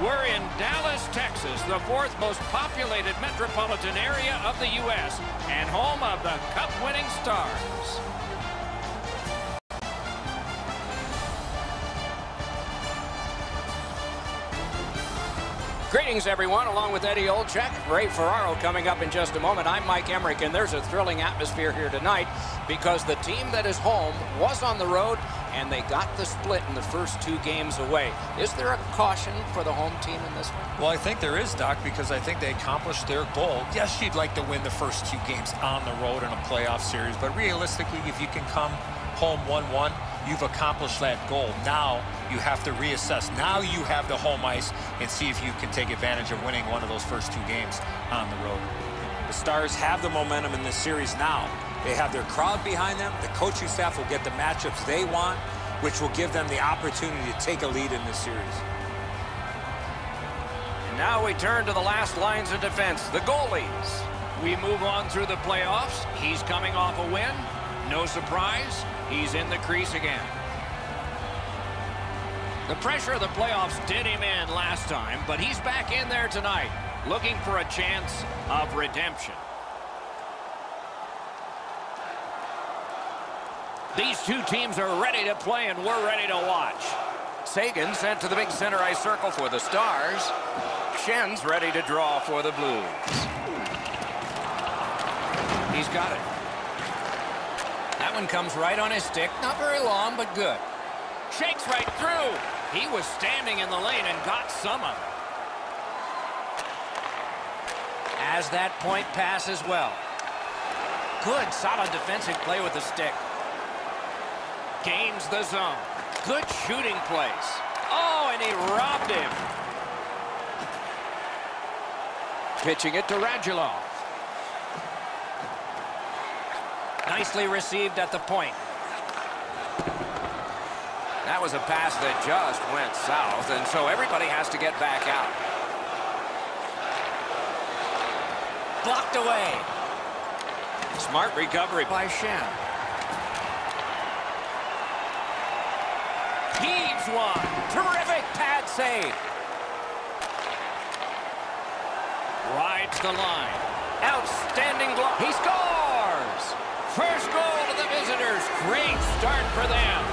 We're in Dallas, Texas, the fourth most populated metropolitan area of the U.S. and home of the Cup-winning Stars. Greetings, everyone, along with Eddie Olczyk. Ray Ferraro coming up in just a moment. I'm Mike Emmerich, and there's a thrilling atmosphere here tonight because the team that is home was on the road, and they got the split in the first two games away. Is there a caution for the home team in this one? Well, I think there is, Doc, because I think they accomplished their goal. Yes, you'd like to win the first two games on the road in a playoff series, but realistically, if you can come home 1-1, you've accomplished that goal. Now you have to reassess. Now you have the home ice and see if you can take advantage of winning one of those first two games on the road. The Stars have the momentum in this series now. They have their crowd behind them. The coaching staff will get the matchups they want, which will give them the opportunity to take a lead in this series. And now we turn to the last lines of defense, the goalies. We move on through the playoffs. He's coming off a win. No surprise, he's in the crease again. The pressure of the playoffs did him in last time, but he's back in there tonight, looking for a chance of redemption. These two teams are ready to play, and we're ready to watch. Sagan sent to the big center ice circle for the Stars. Schen's ready to draw for the Blues. He's got it. That one comes right on his stick. Not very long, but good. Shakes right through. He was standing in the lane and got some of it. As that point pass as well. Good, solid defensive play with the stick. Gains the zone. Good shooting place. Oh, and he robbed him. Pitching it to Radulov. Nicely received at the point. That was a pass that just went south, and so everybody has to get back out. Blocked away. Smart recovery by Schenn. Heaves one. Terrific pad save. Rides the line. Outstanding block. He scores! First goal to the visitors. Great start for them.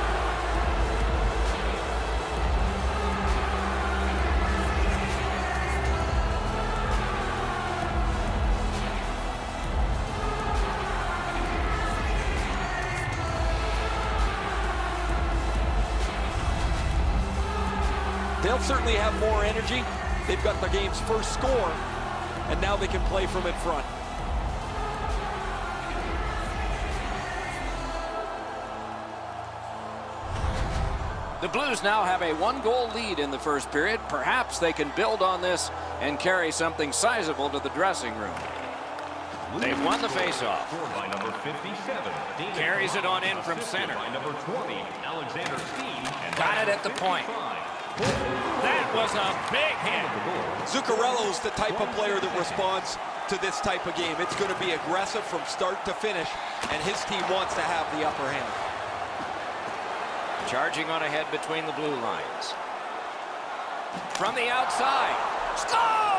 They'll certainly have more energy. They've got the game's first score, and now they can play from in front. The Blues now have a one-goal lead in the first period. Perhaps they can build on this and carry something sizable to the dressing room. They've won the faceoff. By number 57, Carries it on in from center. by number 20, Alexander Steen, and Got it at the point. That was a big hit. Zuccarello's the type of player that responds to this type of game. It's going to be aggressive from start to finish, and his team wants to have the upper hand. Charging on ahead between the blue lines. From the outside. Score!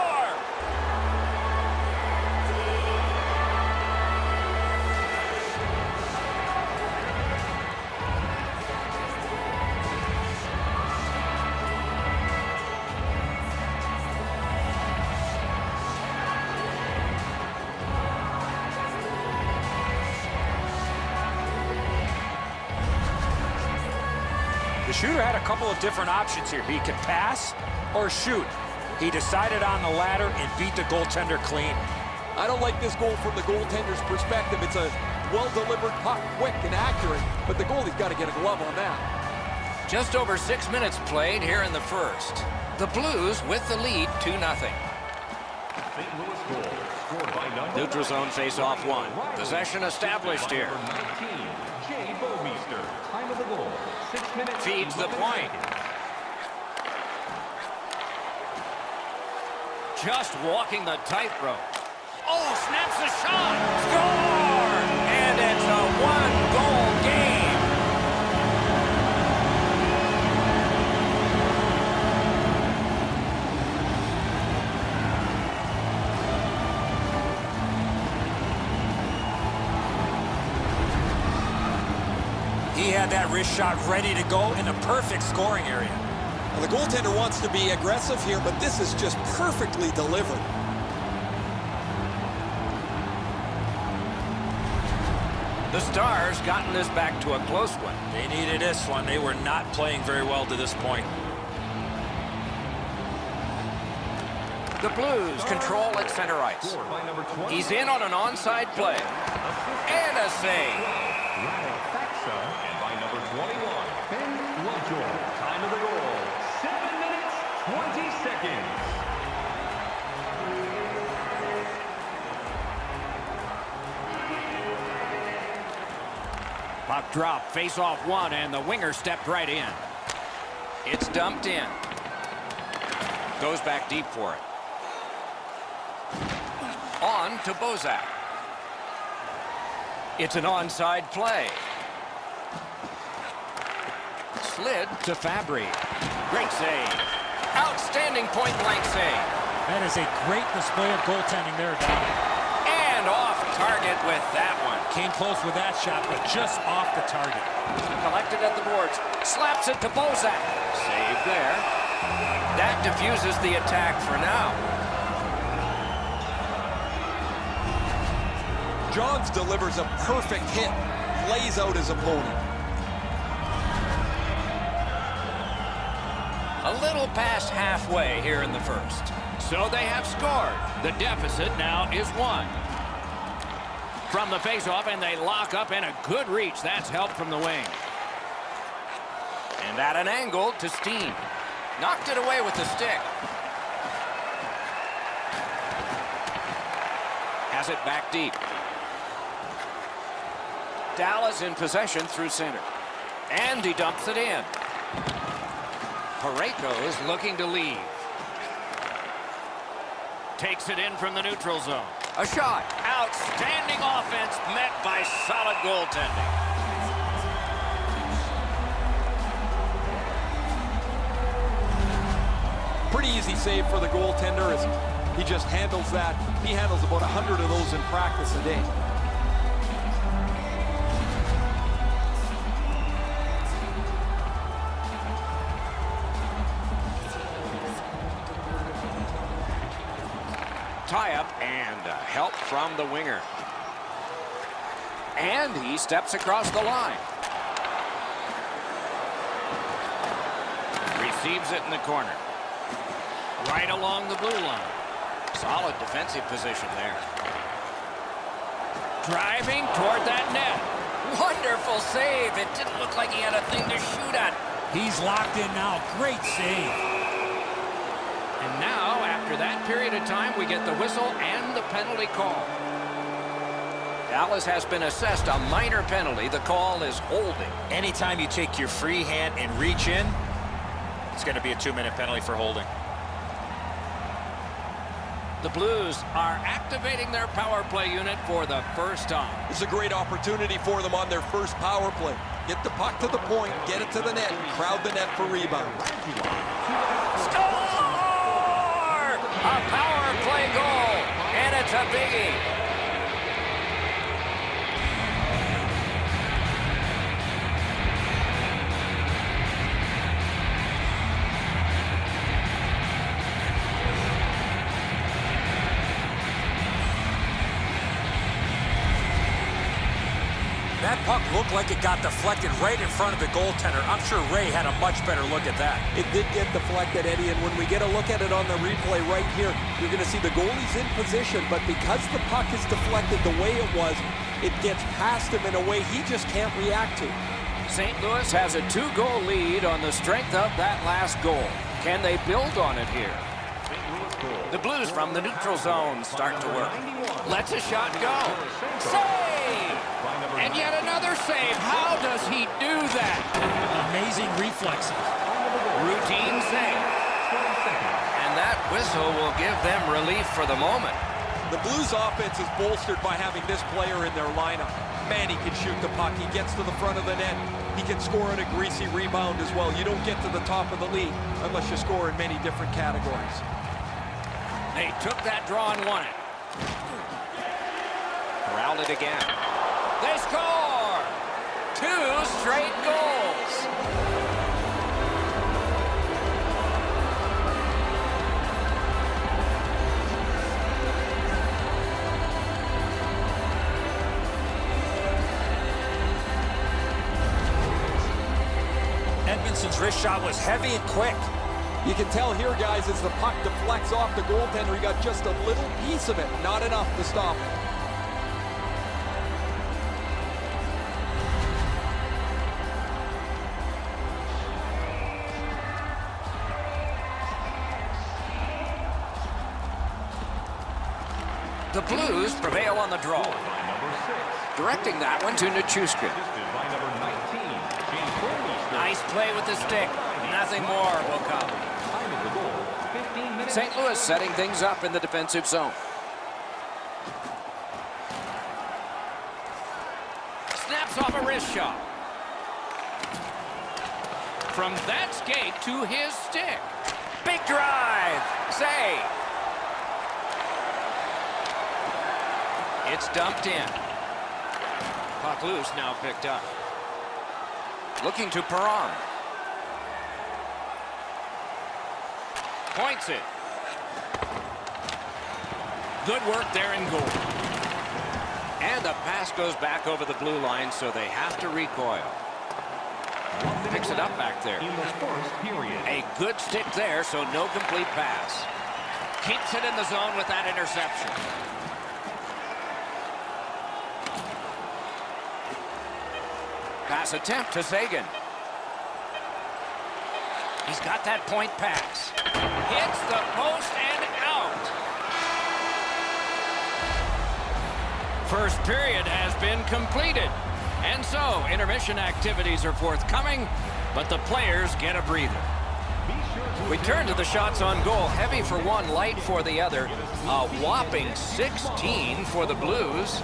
The shooter had a couple of different options here. He could pass or shoot. He decided on the latter and beat the goaltender clean. I don't like this goal from the goaltender's perspective. It's a well-delivered puck, quick and accurate, but the goalie's got to get a glove on that. Just over 6 minutes played here in the first. The Blues with the lead 2-0. St. Louis goal scored by number Neutral zone face-off one. Possession established here. number 19, Jay Bouwmeester. Time of the goal, 6 minutes. Feeds the point. Just walking the tightrope. Oh, snaps the shot. Score! And it's a one-goal game. had that wrist shot ready to go in the perfect scoring area. Well, the goaltender wants to be aggressive here, but this is just perfectly delivered. The Stars gotten this back to a close one. They needed this one. They were not playing very well to this point. The Blues control at center ice. He's in on an onside play. And a save. And by number 21, Ben Lovejoy. Time of the goal, 7 minutes, 20 seconds. Puck drop, face-off one, and the winger stepped right in. It's dumped in. Goes back deep for it. On to Bozak. It's an onside play. Slid to Fabry. Great save. Outstanding point-blank save. That is a great display of goaltending there, Don. And off target with that one. Came close with that shot, but just off the target. Collected at the boards. Slaps it to Bozak. Save there. That diffuses the attack for now. Johns delivers a perfect hit, lays out his opponent. A little past halfway here in the first. So they have scored. The deficit now is 1. From the faceoff, and they lock up, and a good reach. That's help from the wing. And at an angle to Steen. Knocked it away with the stick. Has it back deep. Dallas in possession through center. And he dumps it in. Parayko is looking to leave. Takes it in from the neutral zone. A shot. Outstanding offense met by solid goaltending. Pretty easy save for the goaltender as he just handles that. He handles about 100 of those in practice a day. Tie-up and help from the winger. And he steps across the line. Receives it in the corner. Right along the blue line. Solid defensive position there. Driving toward that net. Wonderful save. It didn't look like he had a thing to shoot at. He's locked in now. Great save. And now, after that period of time, we get the whistle and the penalty call. Dallas has been assessed a minor penalty. The call is holding. Anytime you take your free hand and reach in, it's going to be a 2-minute penalty for holding. The Blues are activating their power play unit for the first time. It's a great opportunity for them on their first power play. Get the puck to the point, get it to the net, and crowd the net for rebounds. Score! A power play goal, and it's a biggie. That puck looked like it got deflected right in front of the goaltender. I'm sure Ray had a much better look at that. It did get deflected, Eddie, and when we get a look at it on the replay right here, you're going to see the goalie's in position, but because the puck is deflected the way it was, it gets past him in a way he just can't react to. St. Louis has a 2-goal lead on the strength of that last goal. Can they build on it here? The Blues from the neutral zone start to work. Lets a shot go. Save! And yet another save. How does he do that? Amazing reflexes. Routine save. And that whistle will give them relief for the moment. The Blues offense is bolstered by having this player in their lineup. Man, he can shoot the puck. He gets to the front of the net. He can score on a greasy rebound as well. You don't get to the top of the league unless you score in many different categories. They took that draw and won it. Corralled it again. They score! 2 straight goals. Edmondson's wrist shot was heavy and quick. You can tell here, guys, as the puck deflects off the goaltender, he got just a little piece of it, not enough to stop him. The Blues prevail on the draw. Directing that one to Nichushkin. Nice play with the stick. Nothing more will come. St. Louis setting things up in the defensive zone. Snaps off a wrist shot. From that skate to his stick. Big drive. Save. It's dumped in. Puck loose, now picked up. Looking to Perron. Points it. Good work there in goal. And the pass goes back over the blue line, so they have to recoil. Picks it up back there. A good stick there, so no complete pass. Keeps it in the zone with that interception. Pass attempt to Sagan. He's got that point pass. Hits the post and out. First period has been completed. And so, intermission activities are forthcoming, but the players get a breather. We turn to the shots on goal. Heavy for one, light for the other. A whopping 16 for the Blues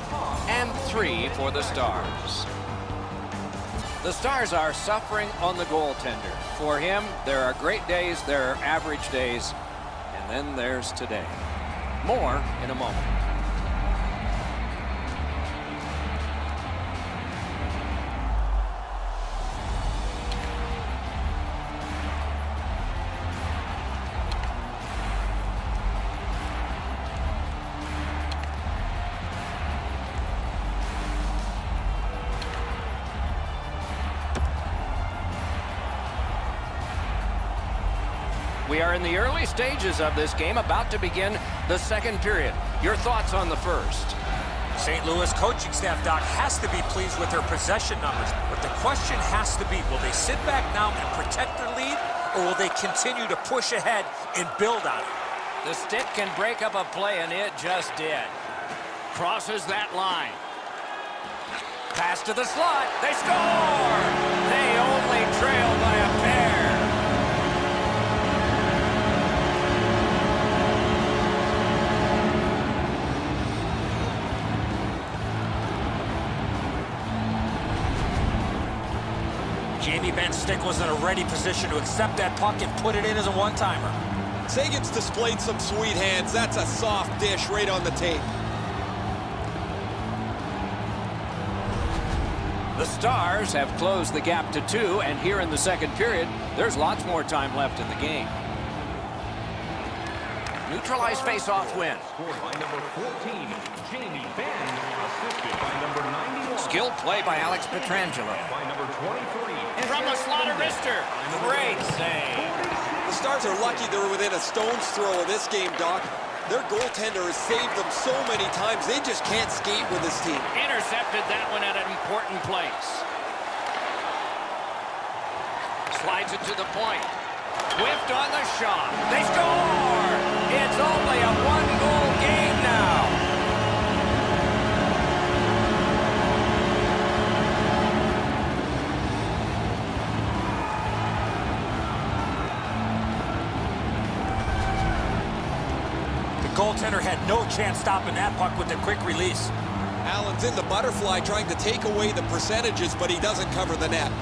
and 3 for the Stars. The Stars are suffering on the goaltender. For him, there are great days, there are average days, and then there's today. More in a moment. We are in the early stages of this game, about to begin the second period. Your thoughts on the first? St. Louis coaching staff, Doc, has to be pleased with their possession numbers. But the question has to be, will they sit back now and protect their lead, or will they continue to push ahead and build on it? The stick can break up a play, and it just did. Crosses that line. Pass to the slot. They score! They only trail by a pair. Jamie Benn's stick was in a ready position to accept that puck and put it in as a one-timer. Sagan's displayed some sweet hands. That's a soft dish right on the tape. The Stars have closed the gap to 2, and here in the second period, there's lots more time left in the game. Neutralized face-off win. Scored by number 14, Jamie Benn, assisted by number 91. Skilled play by Alex Pietrangelo. By number 23. From the slot of wrister. Great save. The Stars are lucky they're within a stone's throw of this game, Doc. Their goaltender has saved them so many times, they just can't skate with this team. Intercepted that one at an important place. Slides it to the point. Whiffed on the shot. They score! It's only a one-goal game now. Goaltender had no chance stopping that puck with the quick release. Allen's in the butterfly trying to take away the percentages, but he doesn't cover the net.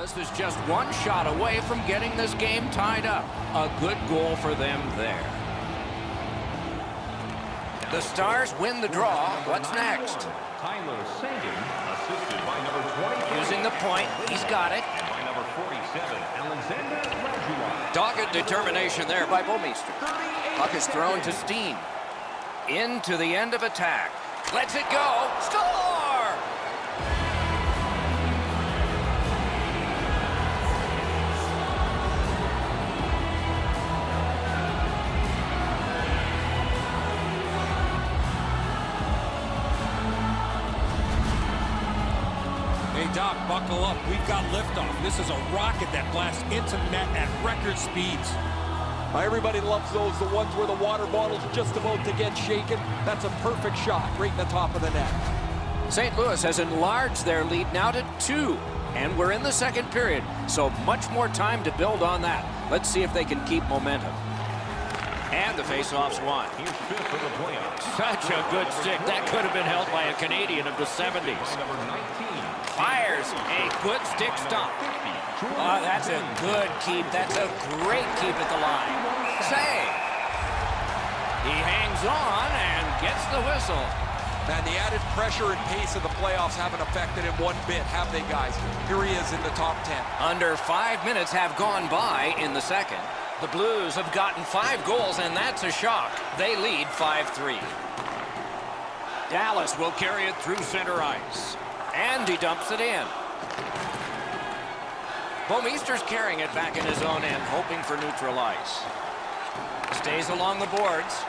Dallas is just one shot away from getting this game tied up. A good goal for them there. The Stars win the draw. What's next? Using the point. He's got it. Dogged determination there by Bouwmeester. Puck is thrown to Steen. Into the end of attack. Lets it go. Score! Hey, Doc, buckle up. We've got liftoff. This is a rocket that blasts into the net at record speeds. Everybody loves those, the ones where the water bottle's just about to get shaken. That's a perfect shot right in the top of the net. St. Louis has enlarged their lead now to 2. And we're in the second period, so much more time to build on that. Let's see if they can keep momentum. And the faceoff's won. Such a good stick. That could have been held by a Canadian of the 70s. Fires a good stick stop. Oh, that's a good keep. That's a great keep at the line. Save. He hangs on and gets the whistle. And the added pressure and pace of the playoffs haven't affected him one bit, have they, guys? Here he is in the top 10. Under 5 minutes have gone by in the second. The Blues have gotten 5 goals, and that's a shock. They lead 5-3. Dallas will carry it through center ice. And he dumps it in. Bouwmeester's carrying it back in his own end, hoping for neutral ice. Stays along the boards.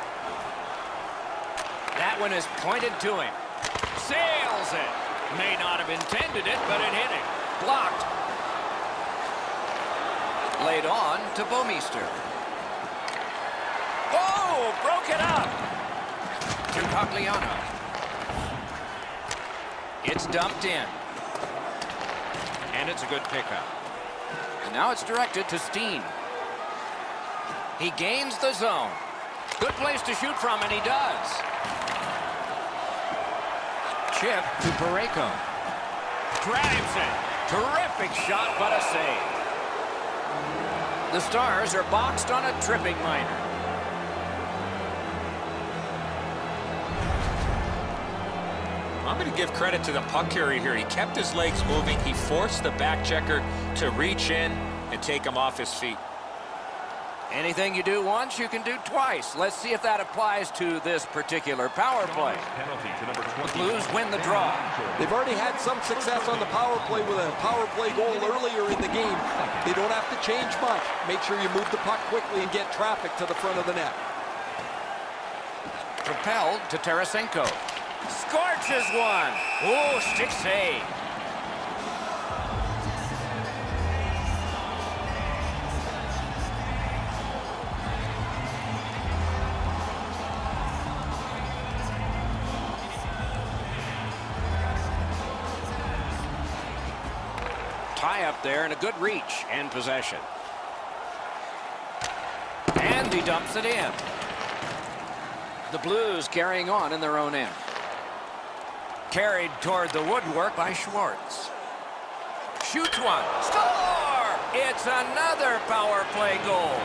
That one is pointed to him. Sails it. May not have intended it, but it hit him. Blocked. Laid on to Bouwmeester. Oh, broke it up. To Cogliano. It's dumped in. And it's a good pickup. And now it's directed to Steen. He gains the zone. Good place to shoot from, and he does. Chip to Parayko. Drives it. Terrific shot, but a save. The Stars are boxed on a tripping minor. I'm going to give credit to the puck carrier here. He kept his legs moving. He forced the back checker to reach in and take him off his feet. Anything you do once, you can do twice. Let's see if that applies to this particular power play. The Blues win the draw. They've already had some success on the power play with a power play goal earlier in the game. They don't have to change much. Make sure you move the puck quickly and get traffic to the front of the net. Propelled to Tarasenko. Scorches one. Oh, stick save. Tie up there and a good reach and possession. And he dumps it in. The Blues carrying on in their own end. Carried toward the woodwork by Schwartz. Shoots one. Score! It's another power play goal.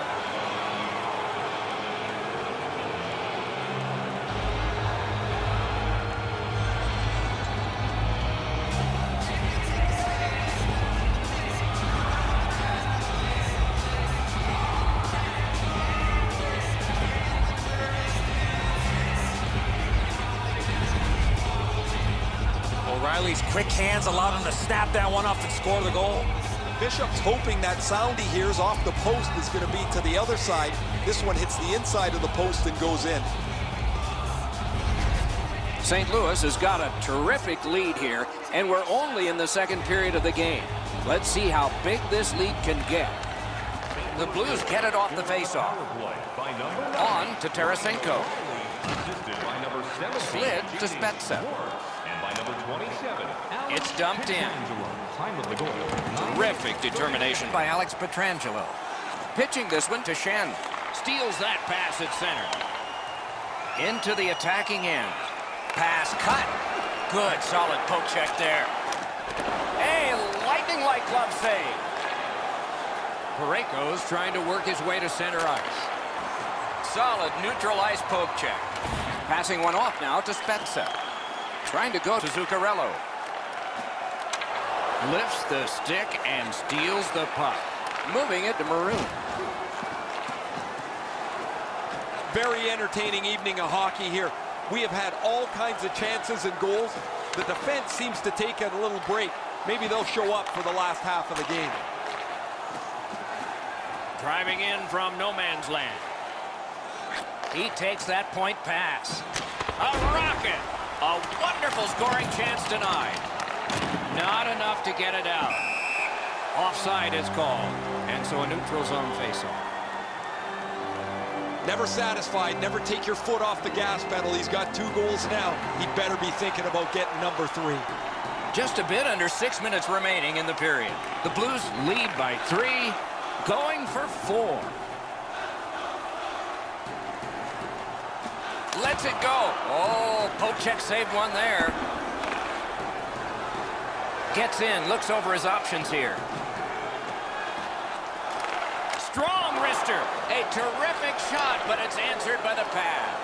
O'Reilly's quick hands allowed him to snap that one up and score the goal. Bishop's hoping that sound he hears off the post is going to be to the other side. This one hits the inside of the post and goes in. St. Louis has got a terrific lead here, and we're only in the second period of the game. Let's see how big this lead can get. The Blues get it off the faceoff. On to Tarasenko. Slid to Spezza. It's dumped in. Terrific determination by Alex Pietrangelo. Pitching this one to Shen. Steals that pass at center. Into the attacking end. Pass cut. Good solid poke check there. A lightning looking like glove save. Parayko's trying to work his way to center ice. Solid neutral ice poke check. Passing one off now to Spezza. Trying to go to Zuccarello. Lifts the stick and steals the puck. Moving it to Maroon. Very entertaining evening of hockey here. We have had all kinds of chances and goals. The defense seems to take a little break. Maybe they'll show up for the last half of the game. Driving in from no man's land. He takes that point pass. A rocket! A wonderful scoring chance denied. Not enough to get it out. Offside is called, and so a neutral zone faceoff. Never satisfied, never take your foot off the gas pedal. He's got 2 goals now. He better be thinking about getting number 3. Just a bit under 6 minutes remaining in the period. The Blues lead by 3, going for 4. Lets it go. Oh, Pocek saved one there. Gets in, looks over his options here. Strong wrister. A terrific shot, but it's answered by the pad.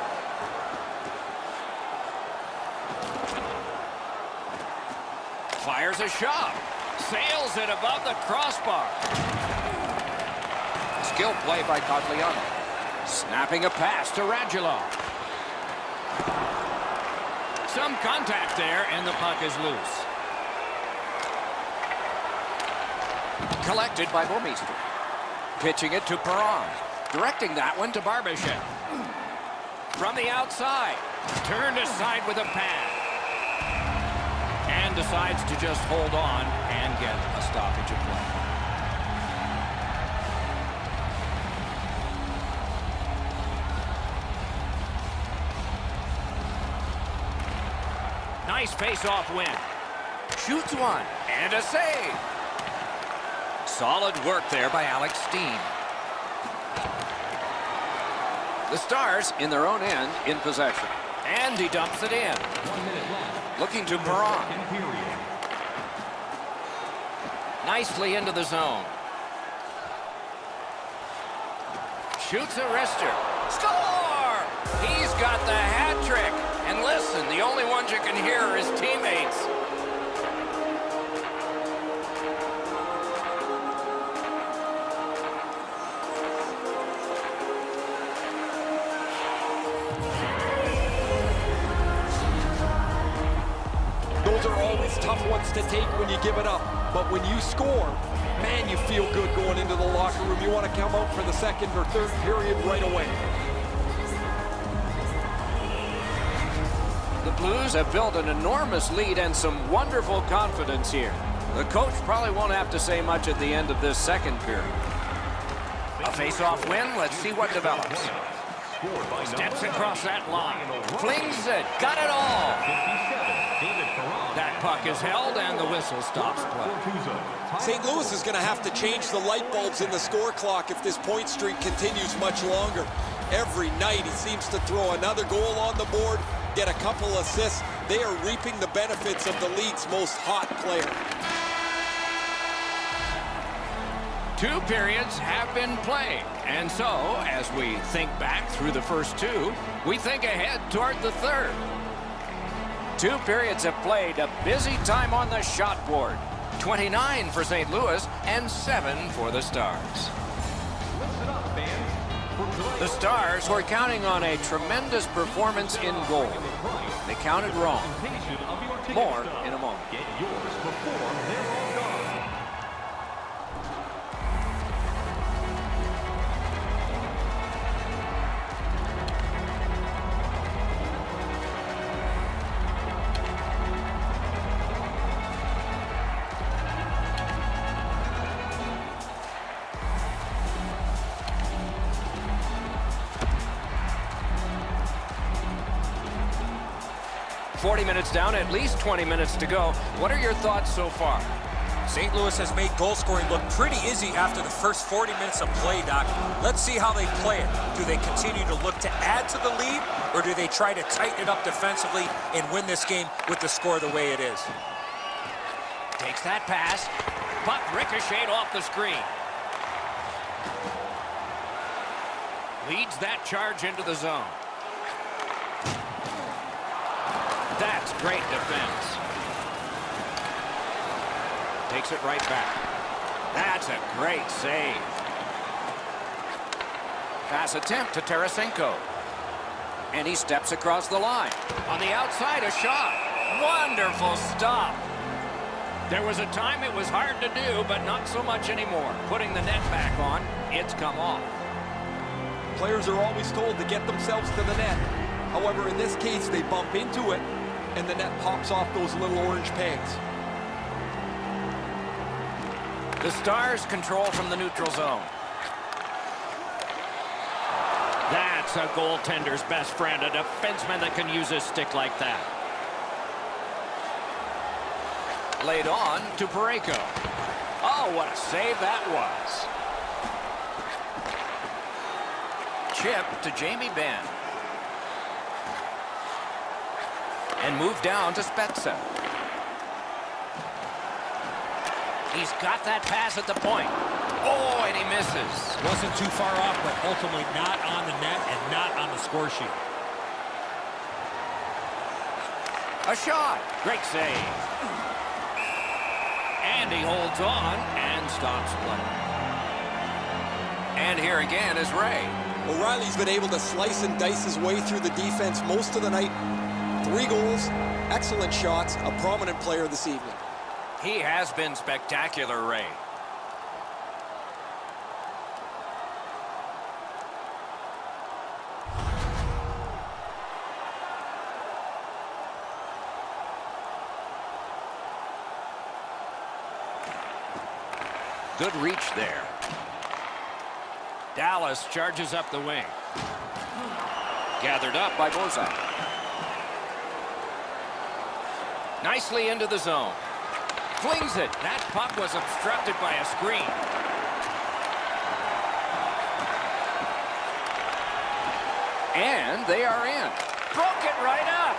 Fires a shot. Sails it above the crossbar. Skill play by Cogliano. Snapping a pass to Radulov. Some contact there, and the puck is loose. Collected by Bomeister. Pitching it to Perron. Directing that one to Barbashev. From the outside. Turned aside with a pad. And decides to just hold on and get a stoppage of play. Nice face-off win. Shoots one, and a save. Solid work there by Alex Steen. The Stars in their own end in possession. And he dumps it in. 1 minute left. Looking to Perron. Second period. Nicely into the zone. Shoots a wrister. Score! He's got the hat trick. And listen, the only ones you can hear are his teammates. Those are always tough ones to take when you give it up. But when you score, man, you feel good going into the locker room. You want to come out for the second or third period right away. The Blues have built an enormous lead and some wonderful confidence here. The coach probably won't have to say much at the end of this second period. A face-off win. Let's see what develops. Steps across that line. Flings it. Got it all. That puck is held and the whistle stops play. St. Louis is going to have to change the light bulbs in the score clock if this point streak continues much longer. Every night he seems to throw another goal on the board, get a couple assists. They are reaping the benefits of the league's most hot player. 2 periods have been played. And so, as we think back through the first 2, we think ahead toward the third. 2 periods have played, a busy time on the shot board. 29 for St. Louis and 7 for the Stars. The Stars were counting on a tremendous performance in goal. They counted wrong. More in a moment. Get yours before they're all gone. .40 minutes down, at least 20 minutes to go. What are your thoughts so far? St. Louis has made goal scoring look pretty easy after the first 40 minutes of play, Doc. Let's see how they play it. Do they continue to look to add to the lead, or do they try to tighten it up defensively and win this game with the score the way it is? Takes that pass. puck ricocheted off the screen. Leads that charge into the zone. That's great defense. Takes it right back. That's a great save. Pass attempt to Tarasenko. And he steps across the line. On the outside, a shot. Wonderful stop. There was a time it was hard to do, but not so much anymore. Putting the net back on, it's come off. Players are always told to get themselves to the net. However, in this case, they bump into it, and the net pops off those little orange pegs. The Stars control from the neutral zone. That's a goaltender's best friend, a defenseman that can use his stick like that. Laid on to Parayko. Oh, what a save that was. Chip to Jamie Benn. And move down to Spezza. He's got that pass at the point. Oh, and he misses. Wasn't too far off, but ultimately not on the net and not on the score sheet. A shot. Great save. And he holds on and stops play. And here again is Ray. O'Reilly's been able to slice and dice his way through the defense most of the night. 3 goals, excellent shots, a prominent player this evening. He has been spectacular, Ray. Good reach there. Dallas charges up the wing. Gathered up by Bozak. Nicely into the zone. Flings it. That puck was obstructed by a screen. And they are in. Broke it right up.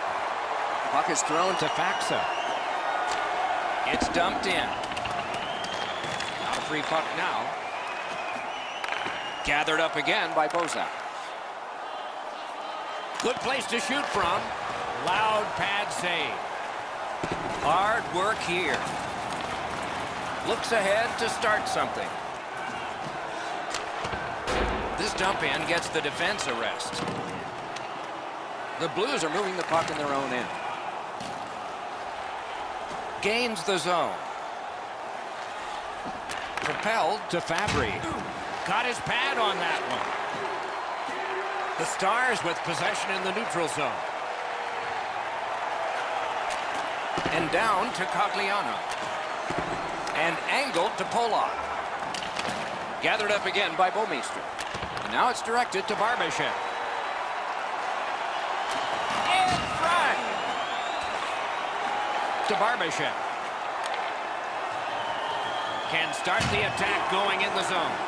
Puck is thrown to Faxa. It's dumped in. Not a free puck now. Gathered up again by Bozak. Good place to shoot from. Loud pad save. Hard work here. Looks ahead to start something. This dump in gets the defense a rest. The Blues are moving the puck in their own end. Gains the zone. Propelled to Fabry. Got his pad on that one. The Stars with possession in the neutral zone. And down to Cogliano. And angled to Polak. Gathered up again by Bouwmeester. And now it's directed to Barbashev. In front! To Barbashev. Can start the attack going in the zone.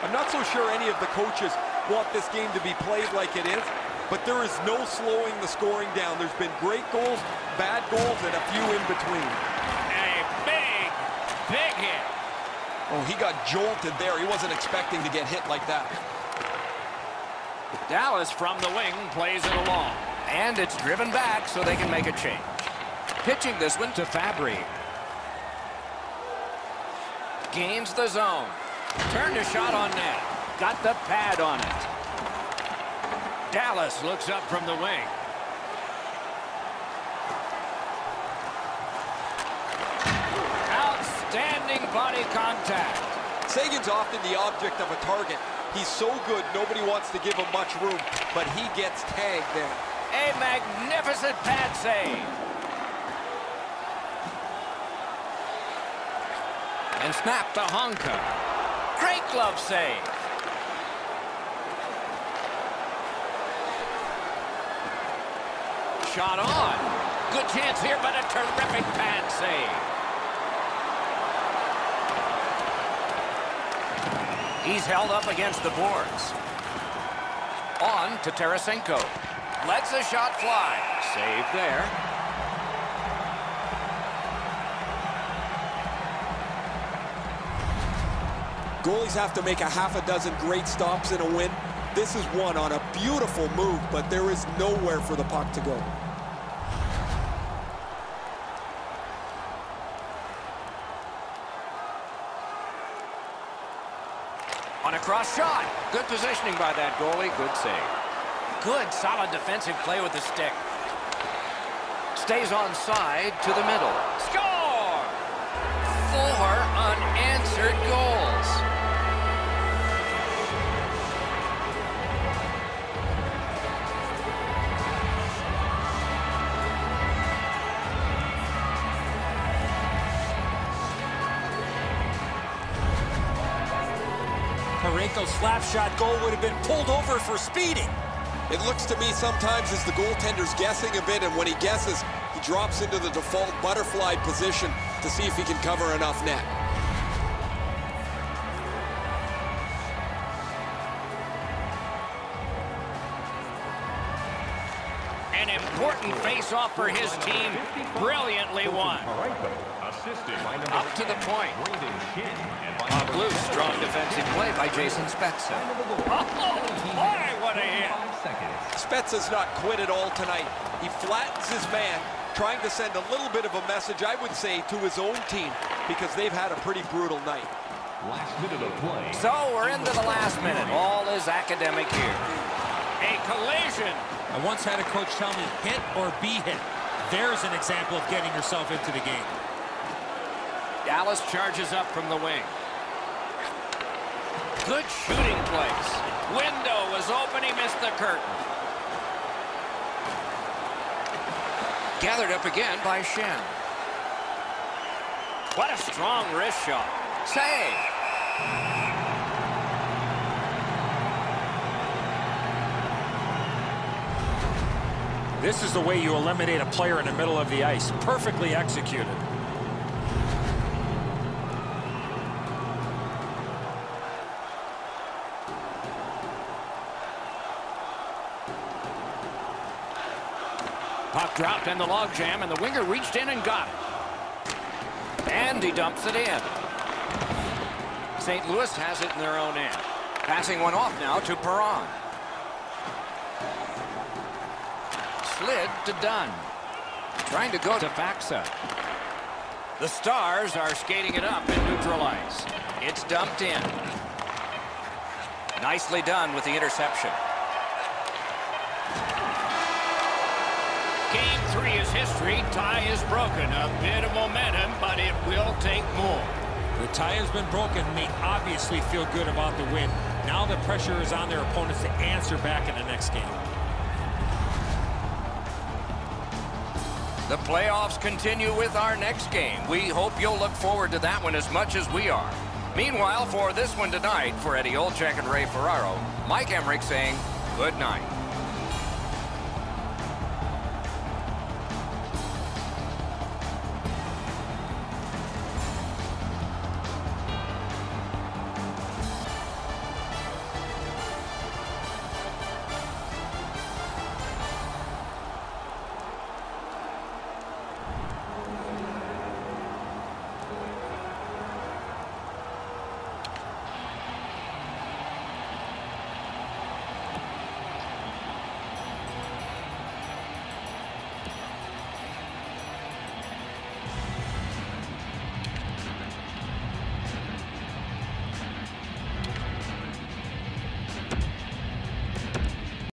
I'm not so sure any of the coaches want this game to be played like it is, but there is no slowing the scoring down. There's been great goals, bad goals, and a few in between. A big hit. Oh, he got jolted there. He wasn't expecting to get hit like that. Dallas from the wing plays it along. And it's driven back so they can make a change. Pitching this one to Fabry. Gains the zone. Turned a shot on net. Got the pad on it. Dallas looks up from the wing. Outstanding body contact. Sagan's often the object of a target. He's so good, nobody wants to give him much room, but he gets tagged there. A magnificent pad save. And snap to Honka. Great glove save. Shot on. Good chance here, but a terrific pad save. He's held up against the boards. On to Tarasenko. Lets the shot fly. Save there. Goalies have to make a half a dozen great stops in a win. This is one on a beautiful move, but there is nowhere for the puck to go. On a cross shot. Good positioning by that goalie. Good save. Good, solid defensive play with the stick. Stays onside to the middle. Score! 4 unanswered goals. Parenko's slap shot goal would have been pulled over for speeding. It looks to me sometimes as the goaltender's guessing a bit, and when he guesses, he drops into the default butterfly position to see if he can cover enough net. An important face-off for his team. Brilliantly won. Up to the point. Up loose, strong defensive play by Jason Spezza. Oh, boy, what a hit. Spezza's not quit at all tonight. He flattens his man, trying to send a little bit of a message, I would say, to his own team, because they've had a pretty brutal night. Last minute of play. So we're into the last minute. All is academic here. A collision. I once had a coach tell me, hit or be hit. There's an example of getting yourself into the game. Dallas charges up from the wing. Good shooting place. Window was open. He missed the curtain. Gathered up again by Shen. What a strong wrist shot. Save. This is the way you eliminate a player in the middle of the ice. Perfectly executed. Puck dropped in the logjam, and the winger reached in and got it. And he dumps it in. St. Louis has it in their own end. Passing one off now to Perron. Slid to Dunn. Trying to go to Faxa. The Stars are skating it up in neutral ice. It's dumped in. Nicely done with the interception. Game 3 is history. Tie is broken. A bit of momentum, but it will take more. The tie has been broken, and they obviously feel good about the win. Now the pressure is on their opponents to answer back in the next game. The playoffs continue with our next game. We hope you'll look forward to that one as much as we are. Meanwhile, for this one tonight, for Eddie Olczyk and Ray Ferraro, Mike Emmerich saying good night.